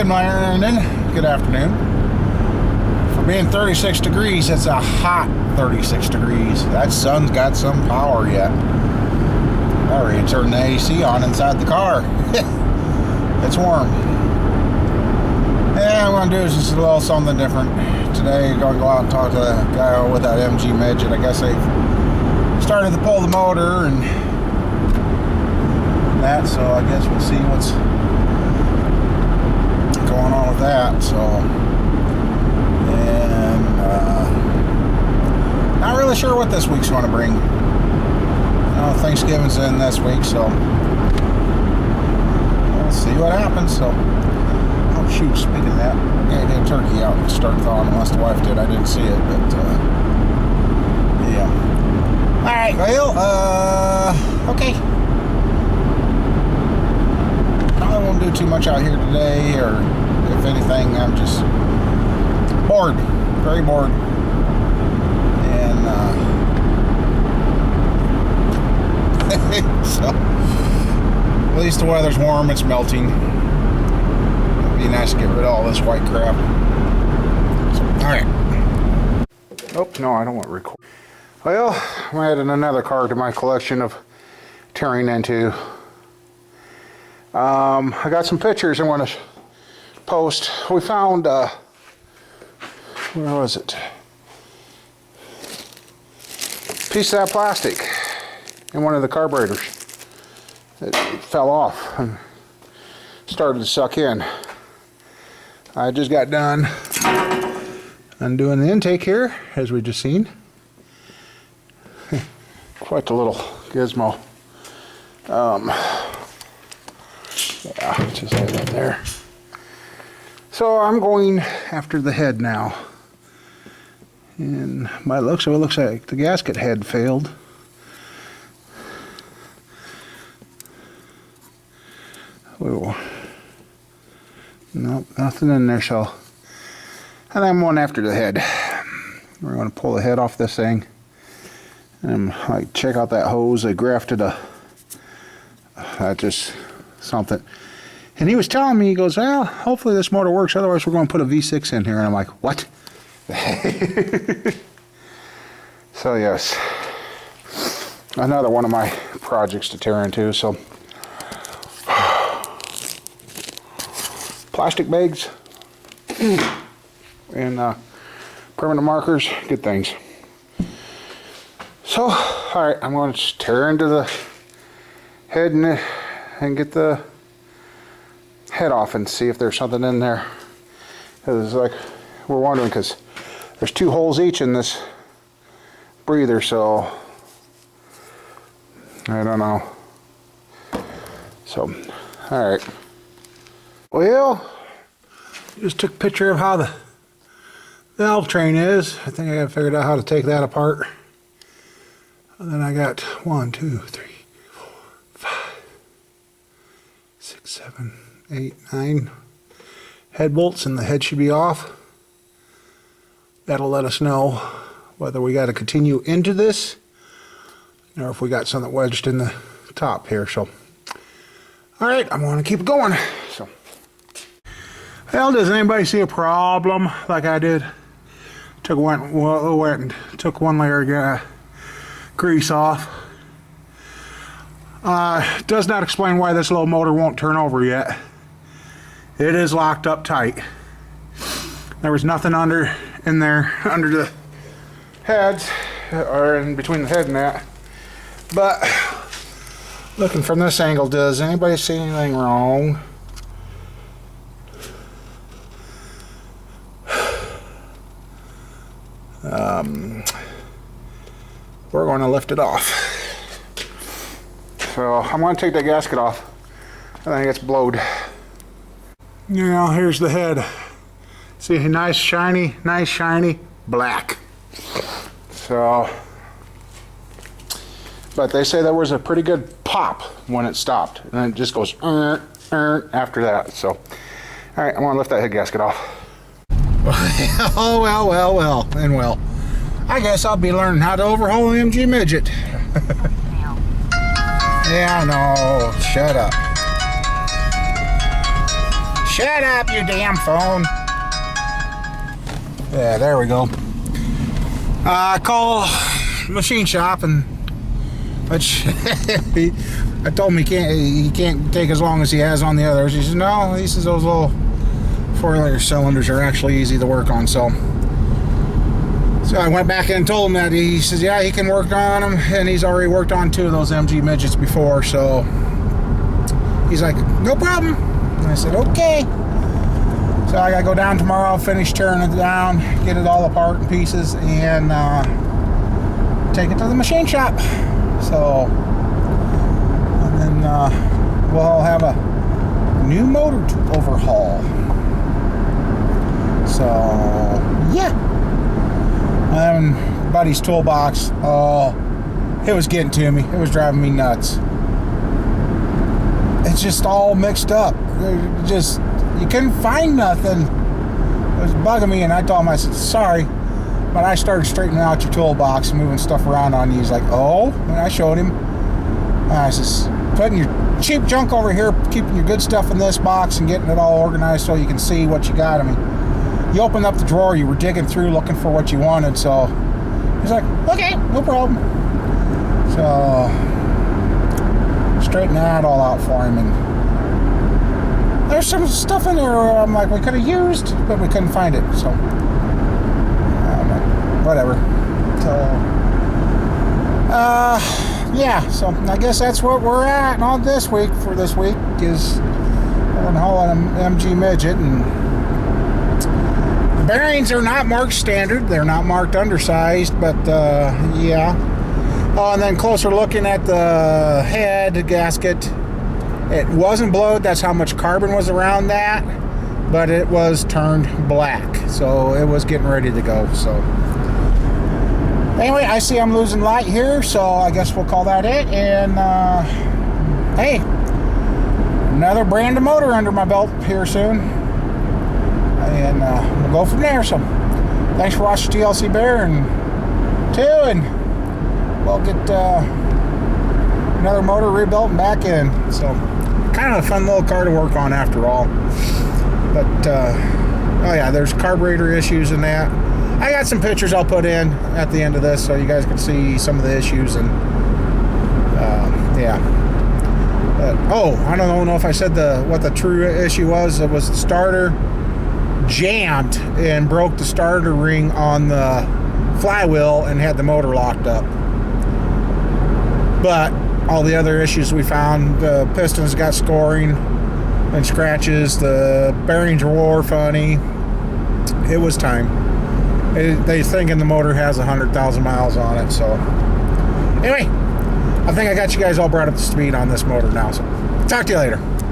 good morning, good afternoon. For being 36 degrees, it's a hot 36 degrees. That sun's got some power yet. I already turned the AC on inside the car. It's warm. Yeah, what I'm gonna do is just a little something different. Today, going to go out and talk to the guy with that MG Midget. I guess they started to pull the motor and that, so I guess we'll see what's going on with that. So, and not really sure what this week's going to bring. Thanksgiving's in this week, so we'll see what happens. So, oh shoot, speaking of that, we're going to get a turkey out and start thawing, unless the wife did. I didn't see it, but yeah. Alright, well, okay. I won't do too much out here today, or if anything, I'm just bored, very bored. And so at least the weather's warm, it's melting. It'd be nice to get rid of all this white crap. So, alright. Oh, no, I don't want to record. Well, I'm adding another car to my collection of tearing into. I got some pictures I want to post. We found, where was it? Piece of that plastic in one of the carburetors. It fell off and started to suck in. I just got done undoing the intake here, as we just seen. Quite a little gizmo. Yeah, just lay that there. So I'm going after the head now. And by the looks of it, looks like the gasket head failed. Whoa. Nope, nothing in there, so I think I'm going after the head. We're going to pull the head off this thing. And like, check out that hose. They grafted just something. And he was telling me, he goes, well, hopefully this motor works, otherwise we're going to put a V6 in here. And I'm like, what? So yes, another one of my projects to tear into. So plastic bags and permanent markers, good things. So, alright, I'm going to tear into the head and get the head off and see if there's something in there. Because like we're wondering, because there's 2 holes each in this breather, so I don't know. So, alright. Well, just took a picture of how the valve train is. I think I got figured out how to take that apart. And then I got 1, 2, 3, 4, 5, 6, 7, 8, 9 head bolts, and the head should be off. That'll let us know whether we got to continue into this or if we got something wedged in the top here. So, all right, I'm going to keep it going. So, well, does anybody see a problem like I did? Went and took one layer of grease off. Does not explain why this little motor won't turn over yet. It is locked up tight. There was nothing in there under the heads, or in between the head and that. But looking from this angle, does anybody see anything wrong? We're going to lift it off. So I'm going to take that gasket off. I think it's blowed. Now here's the head. See, nice shiny black. So, but they say there was a pretty good pop when it stopped, and then it just goes after that. So, all right, I'm gonna lift that head gasket off. Oh, well, and well. I guess I'll be learning how to overhaul the MG Midget. Yeah, no, shut up. Shut up, you damn phone. Yeah, there we go. I call machine shop, and which I told him he can't take as long as he has on the others. He says no. He says those little 4-liter cylinders are actually easy to work on. So I went back and told him that. He says yeah, he can work on them, and he's already worked on 2 of those MG Midgets before. So he's like, no problem. And I said okay. So I gotta go down tomorrow, finish tearing it down, get it all apart in pieces, and take it to the machine shop. So, and then we'll have a new motor to overhaul. So, yeah. Buddy's toolbox, oh, it was getting to me. It was driving me nuts. It's just all mixed up. You couldn't find nothing. It was bugging me, and I told him, I said, sorry, but I started straightening out your toolbox and moving stuff around on you. He's like, oh, and I showed him. And I says, putting your cheap junk over here, keeping your good stuff in this box and getting it all organized so you can see what you got. I mean, you opened up the drawer, you were digging through looking for what you wanted, so he's like, okay, no problem. So straighten that all out for him, and there's some stuff in there where I'm like, we could have used, but we couldn't find it. So, whatever. So, yeah. So I guess that's what we're at on this week. For this week is hauling an MG Midget, and the bearings are not marked standard. They're not marked undersized, but yeah. Oh, and then closer looking at the head gasket. It wasn't blowed, that's how much carbon was around that, but it was turned black, so it was getting ready to go. So anyway, I see I'm losing light here, so I guess we'll call that it. And hey, another brand of motor under my belt here soon, and we'll go from there. So thanks for watching TLC Bear and 2, and we'll get another motor rebuilt and back in. So kind of a fun little car to work on after all. But oh yeah, there's carburetor issues in that. I got some pictures I'll put in at the end of this so you guys can see some of the issues. And yeah, but oh, I don't know if I said what the true issue was. It was the starter jammed and broke the starter ring on the flywheel and had the motor locked up. But all the other issues we found, the pistons got scoring and scratches, the bearings wore funny. It was time. They thinking the motor has 100,000 miles on it. So anyway, I think I got you guys all brought up to speed on this motor now. So talk to you later.